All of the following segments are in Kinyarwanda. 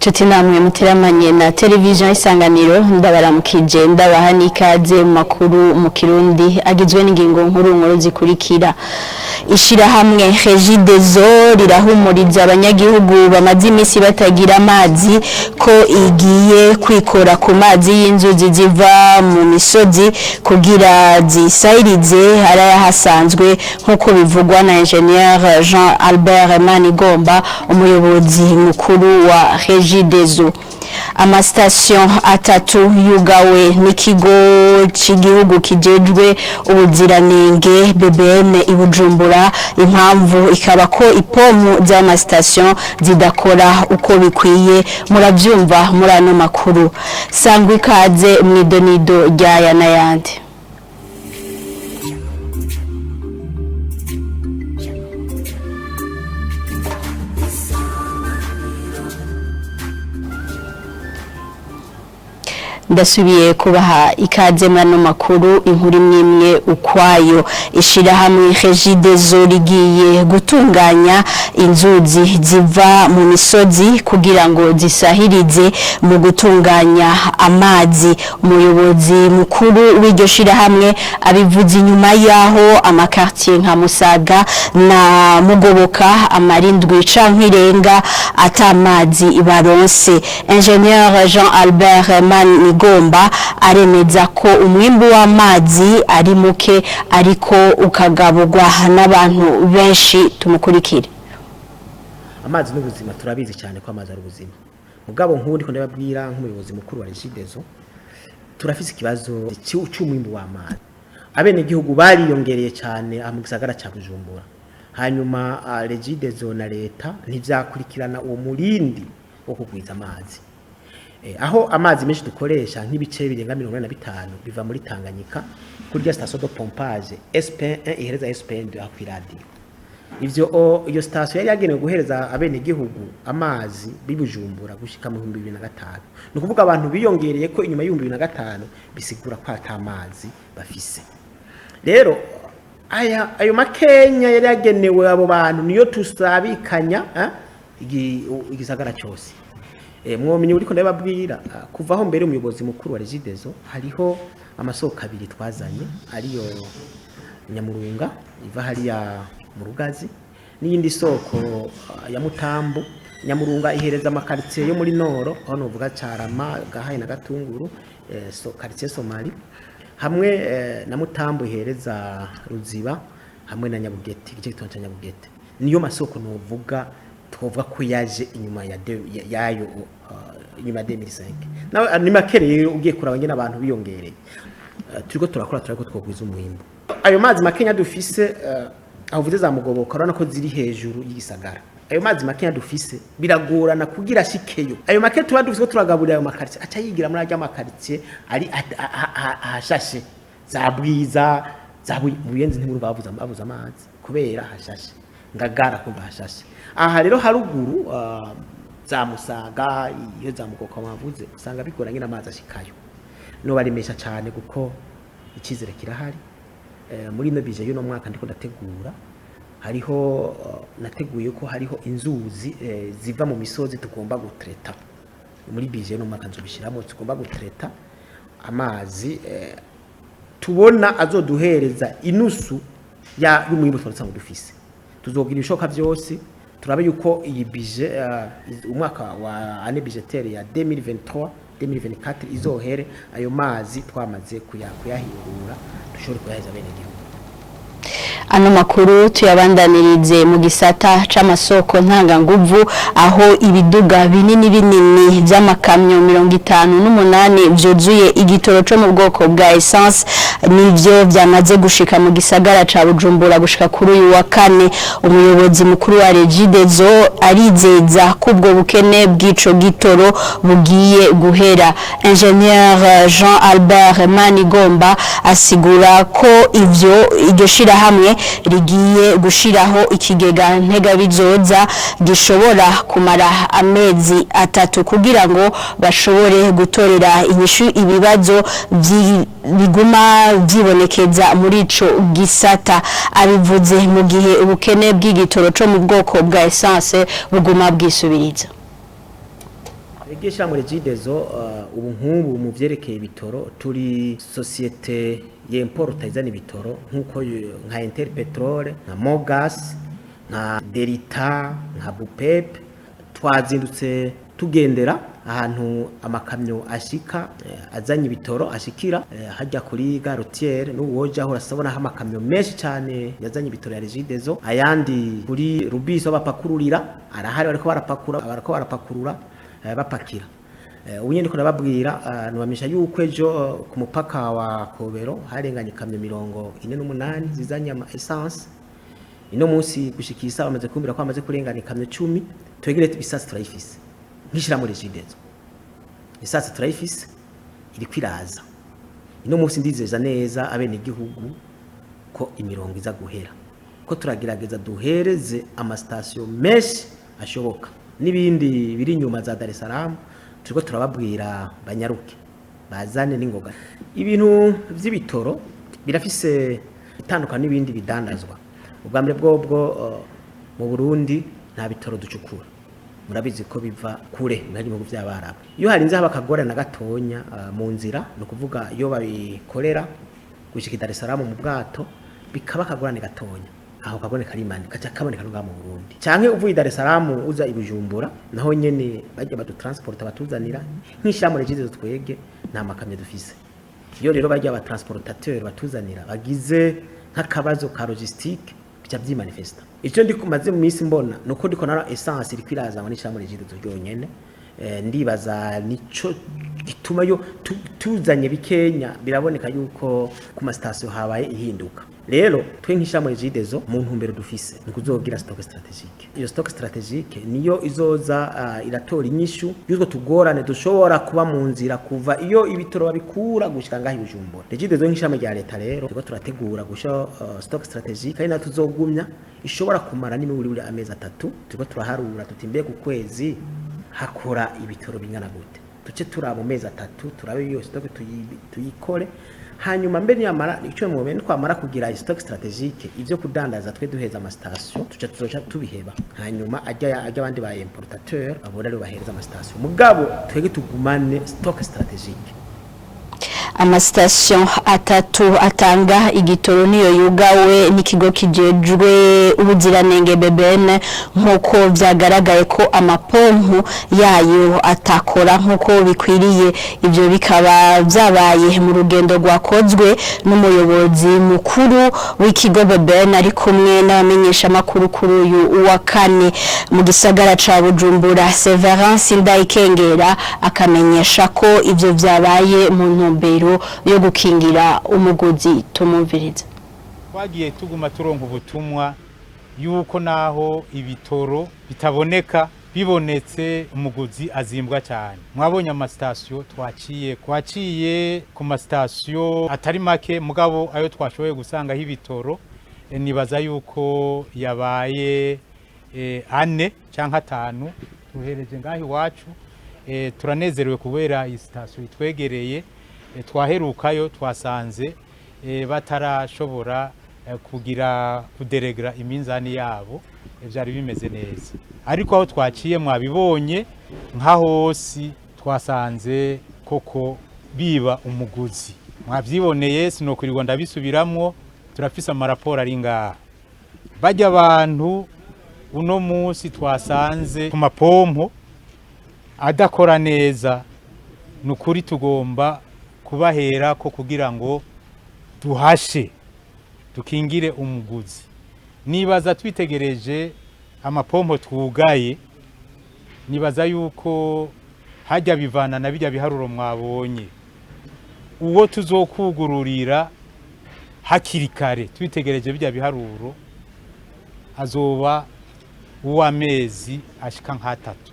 Tuti namwe muteramanye na televiziyo Isanganiro ndabaramukije ndabaha n'ikaze mu makuru mu Kirundi agizwe n'ingingo nkuru zikurikira. Ishirahamwe Regideso rirahumuriza abanyagihugu bamaze imisi batagira amazi ko igiye kwikora ku mazi y'inzuzi ziva mu misozi kugira zisahirize harahasanzwe nkuko bivugwa na Engineer Jean Albert Manigomba umuyobozi mukuru wa Regideso. Amastation atatu yugawe n'ikigo cy'igihugu kijejwe ubuziranenge BBN ibujumbura, impamvu ikaba ko ipomu z'amastation zidakora uko bikwiye. Muravyumva muri ano makuru. Sangwa ikaze mwidonido ryaya n'ayandi. Ndasubiye kubaha ikaze mano makuru inkuru imwe ukwayo. Ishirahamwe Regideso rigiye gutunganya inzuzi ziva mu misozi kugira ngo zisahirize mu gutunganya amazi. Umuyobozi mukuru w'iryo shirahamwe abivuze inyuma yaho amakartier nka Musaga na Mugoboka amarindwi cankirenga atamazi baronse. Engineer Jean Albert Manigomba aremeza ko umwimbu w'amazi ari muke ariko ukagabugwa n'abantu benshi. Tumukurikire. Amazi n'ubuzima turabizi cyane ko amazi ari ubuzima. Mugabo nk'uri ko ndababwira nk'umuyobozi mukuru wa Regideso turafise ikibazo cy'umwimbu w'amazi. Abene gihugu bariyongereye cyane mu gisagara cya Bujumbura. Hanyuma Regideso na leta ntivyakurikirana uwo murindi wo kugwiza amazi. Aho amazi menshi dukoresha nk'ibice birenga 45 biva muri Tanganyika kuri station de pompage SP1 ihereza SP2 akwiradiyo. Ivyo iyo station yari yagenewe guhereza abene gihugu amazi bibujumbura gushika mu 2005. No kuvuga abantu biyongereye ko inyuma y'u 2005 bisigura ko atamazi bafise. Rero ayo makenya yari yagenewe abo bantu niyo tusabikanya igisagara cyose. Mwomenye uriko ndababwira kuvaho mbere umuyobozi mukuru wa Regideso hariho amasoko abiri twazanye ariyo Nyamurunga iva hariya mu Rugazi n'iyindi soko ya Mutambu. Nyamurunga ihereza amakartier yo muri Noro aho novuga Carama Gahaye na Gatunguru quartier Somali, hamwe na Mutambu ihereza Ruziba hamwe na Nyabugete igice gitonca Nyabugete. Niyo masoko novuga twovuga ko yaje inyuma yayo inyuma 2005. Nawe ni makereye ugiye kuraba ngene abantu biyongereye. Turiko turakora twogwiza umwimbo. Ayo mazi makenya dufise aho vuze za Mugoboka urana ko ziri hejuru y'igisagara. Ayo mazi makenya dufise biragorana kugira shikeyo. Ayo make tuba dufise ko turagaburira ayo makartier aca yigira muri ajya makartier ari ahashashe za Bwiza za Buyenzi ntimuru bavuza amazi kubera hashashe ngagara kumva hashashe. Aha rero haruguru za Musaga iyo za Mugoboka mavuze usanga bigoranye n'amazi ashikayo. No barimesha cyane kuko ikizere kirahari. Muri no bije y'uno mwaka ndiko ndategura hariho nateguye ko hariho inzuzi ziva mu misozi tugomba gutreta. Muri bije y'uno mwaka nzobishiramo tugomba gutreta amazi tubona azoduhereza inusu ya y'umwimbo twasanzwe dufise. Tuzogira ibishoka byose turabe yuko iyi bije umwaka wa ane budgetaire ya 2023 2024 izohere ayo mazi twamaze kuyahingura dushobora kuyaheza bene gihugu. Ano makuru tuyabandanirize mu gisata c'amasoko ntanga nguvu aho ibiduga binini by'amakamyo 58 vyuzuye igitoro cyo mu bwoko bwa essence nivyo byamaze gushika mu gisagara ca Bujumbura gushika kuri uyu wa kane. Umuyobozi mukuru wa Regideso arizeza kubwo bukene bw'ico gitoro bugiye guhera. Engineer Jean Albert Manigomba asigura ko iryo shirahamwe rigiye gushiraho ikigega ntega bizoza gishobora kumara amezi 3 kugira ngo bashobore gutorera inyishu ibibazo biguma byibonekeza muri ico gisata. Abivuze mu gihe ubukene bw'igitoro cyo mu bwoko bwa essence buguma bwisubiriza. twebwe ishyirahamwe Regideso ubu nk'ubu mu vyerekeye ibitoro turi societe y'importa izana ibitoro nk'uko nka Interpetrol nka Mogas nka Delita nka Bupep twazindutse tugendera ahantu amakamyo ashika azanye ibitoro ashikira hajya kuri garotiere n'uwoja aho rasabona ha amakamyo menshi cyane yazanye ibitoro ya Regideso ayandi kuri Rubiso bapakururira arahari bariko barapakurura bapakira ubu nyine ndababwira nubamisha yuko ejo ku mupaka wa Kobero harenganye kamyo 48 zizanye ama essence ino munsi gushikisa bamaze kumbira ko bamaze kurengana kamyo 10 twegereye bisasi turayifise nkishira muri Regideso isasi turayifise iri kwiraza ino munsi ndizeza neza abene igihugu ko imirongo iza guhera ko turagerageza duhereze ama station menshi ashoboka nibindi biri nyuma za Dar es Salaam turiko turababwira banyaruke bazane n'ingoga ibintu vy'ibitoro birafise itandukana n'ibindi bidandazwa ubwa mbere bwo mu Burundi nta bitoro ducukura murabizi ko biva kure muri mu by'abarabu iyo harinze haba kagore na gatonya mu nzira no kuvuga iyo babikorera gushika Dar es Salaam mu bwato bikaba kagorane gatonya aho kagone karimani kaca kaboneka no mu Burundi canke uvuye Dar es Salaam uza ibujumbura naho nyene bajya badu transport batuzanira nk'ishyirahamwe Regideso twege nta makamyo dufise iyo rero bajya aba transportateur batuzanira bagize nk'akabazo ka logistique bica byimanifesta icyo ndi kumaze mu minsi mbona nuko ndiko nara essence iri kwiraza ngo n'ishyirahamwe Regideso ryonyene ndibaza nico gituma yo tuzanye bikenya biraboneka yuko ku ma station habaye ihinduka rero twe nk'ishyirahamwe Regideso mu ntumbero dufise nikuzogira stock strategique iyo stock strategique niyo izoza iratora inyishu yuko tugorane dushobora kuba mu nzira kuva iyo ibitoro babikura gushika ngaho ibujumbura Regideso nk'ishyirahamwe rya leta rero tuko turategura gusha stock strategique ari na tuzogumya ishobora kumara n'imiburi amezi 3 tuko turaharura tutimbe ku kwezi hakora ibitoro bingana gute tuce turabo mezi 3 turabe iyo stock tuyikore hanyuma mbere nyamara icyo mu bene twamara kugira stock strategique ivyo kudandaza twe duheza ama station tuce tuzoca tubiheba hanyuma ajya abandi ba importateur abora rero bahereza ama station mugabo twege tugumane stock strategique amastation atatu atanga igitoro niyo yugawe n'ikigo kijejwe ubuziranenge BBN nkuko vyagaragaye ko amapompu yayo atakora nkuko bikwiriye ivyo bikaba vyabaye mu rugendo rwakozwe n'umuyobozi mukuru w'ikigo BBN ari kumwe n'abamenyesha makuru kuri uyu wa kane mu gisagara ca Bujumbura Severance Ndayikengera akamenyesha ko ivyo vyabaye mu ntumbero yo gukingira umugozi tumumviriza twagiye tuguma turonka ubutumwa yuko naho ibitoro bitaboneka bibonetse umugozi azimbwa cyane mwabonye ama station twaciye ku ma station atari make mugabo ayo twashoboye gusanga ibitoro nibaza yuko yabaye 4 canke 5 tuhereje ngaho iwacu turanezerewe kubera iyi station itwegereye twaherukayo twasanze batarashobora kuderegra iminzani yabo byari bimeze neza ariko aho twaciye mwabibonye nka hose twasanze koko biba umuguzi mwabyiboneye sinokurirwa ndabisubiramwo turafise amaraporo ari ngaha bajya abantu uno munsi twasanze ku mapompo adakora neza nukuri tugomba kubahera ko kugira ngo duhashe dukingire umuguzi nibaza twitegereje amapompo twugaye nibaza yuko hajya bivana na bijya biharuro mwabonye uwo tuzokugururira hakiri kare twitegereje bijya biharuro azoba uw'amezi ashika nk'atatu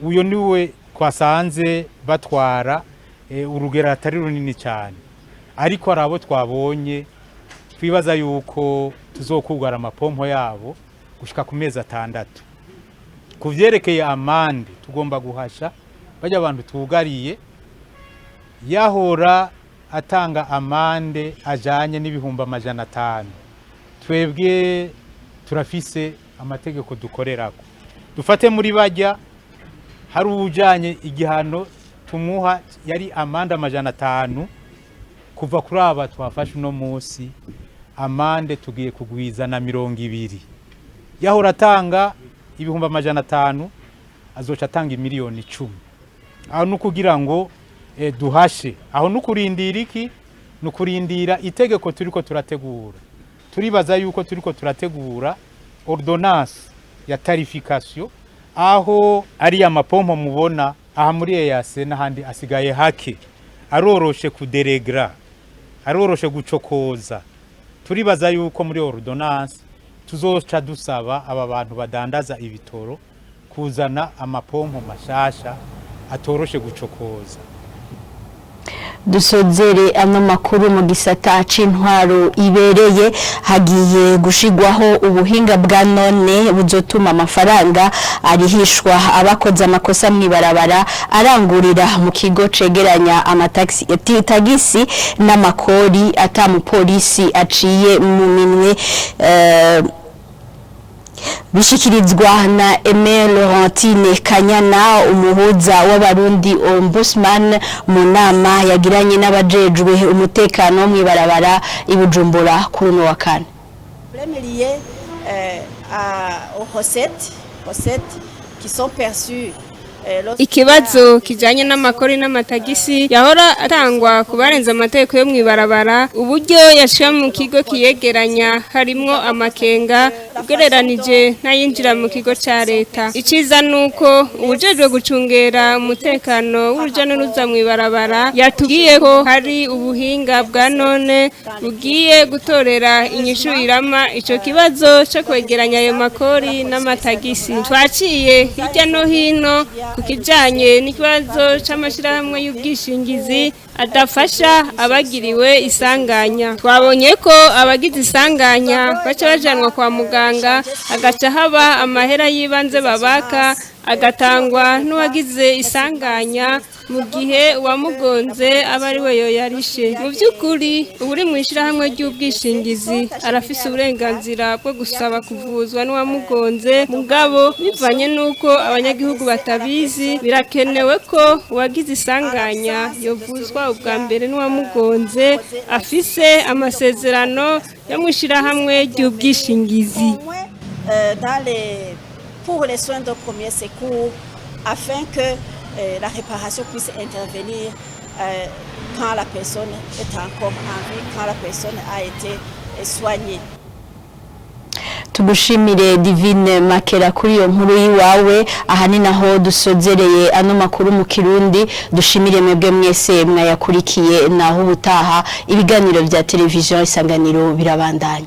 uyo niwe twasanze batwara urugero atari runini cyane ariko arabo twabonye twibaza yuko tuzokugara amapompo yabo gushika ku mezi 6 kuvyerekeye amande tugomba guhasha bajya abantu tugariye yahora atanga amande ajanye n'ibihumba 500 twebwe turafise amategeko dukorerako dufate muri bajya hari ujanye igihano tumuha yari amande 500 kuva kuri aba twafashe uno munsi amande tugiye kugwiza na 200 yahora atanga ibihumbi 500 azoca atanga miliyoni 10 aho nukugira ngo duhashe aho nukurindira iki nukurindira itegeko turiko turategura turibaza yuko turiko turategura ordonnance ya tarification aho ari amapompo mubona aha muri EAC n'ahandi asigaye hake aroroshe kuderegra aroroshe gucokoza turibaza yuko muri ordonnance tuzoca dusaba aba bantu badandaza ibitoro kuzana amapompo mashasha atoroshe gucokoza. Dusozere ano makuru mu gisata c'intwaro ibereye hagiye gushigwaho ubuhinga bwa none buzotuma amafaranga arihishwa abakoze amakosa mwibarabara arangurira mu kigo cegeranya amataxi tagisi n'amakori atamupolisi aciye mu minwe bishikirizwa na Aimé Laurentine Kanyana umuhuza w'abarundi ombudsman mu nama yagiranye n'abajejwe umutekano mwibarabara ibujumbura kuri no wa kane. Lié aux recettes qui sont perçues. Ikibazo kijanye n'amakori n'amatagisi yahora atangwa kubarenza amategeko yo mwibarabara uburyo yashira mu kigo kiyegeranya harimo amakenga ugereranije n'ayinjira mu kigo ca leta iciza nuko ubujejwe gucungera umutekano w'uruja n'uruza mwibarabara yatubwiye ko hari ubuhinga bwa none bugiye gutorera inyishu irama ico kibazo cyo kwegeranya ayo makori n'amatagisi twaciye hirya no hino kukijanye n'ikibazo c'amashirahamwe y'ubwishingizi adafasha abagiriwe isanganya twabonye ko abagize isanganya baca bajanwa kwa muganga agaca haba amahera yibanze babaka agatangwa n'uwagize isanganya mu gihe uwamugonze aba ari we yoyarishe mu by'ukuri uri mu ishirahamwe ry'ubwishingizi arafise uburenganzira bwo gusaba kuvuzwa n'uwamugonze mugabo bivanye nuko abanyagihugu batabizi birakenewe ko uwagize isanganya yovuzwa ubwa mbere n'uwamugonze afise amasezerano yo mu ishirahamwe ry'ubwishingizi pour les soins de premier secours afin que la réparation puisse intervenir quand la personne est encore en vie, quand la personne a été soignée. Tugushimire Divine Makera kuri iyo nkuru yiwawe ahani naho dusozereye ano makuru mu Kirundi dushimire mwebwe mwese mwayakurikiye naho ubutaha ibiganiro vya televiziyo Isanganiro birabandanya.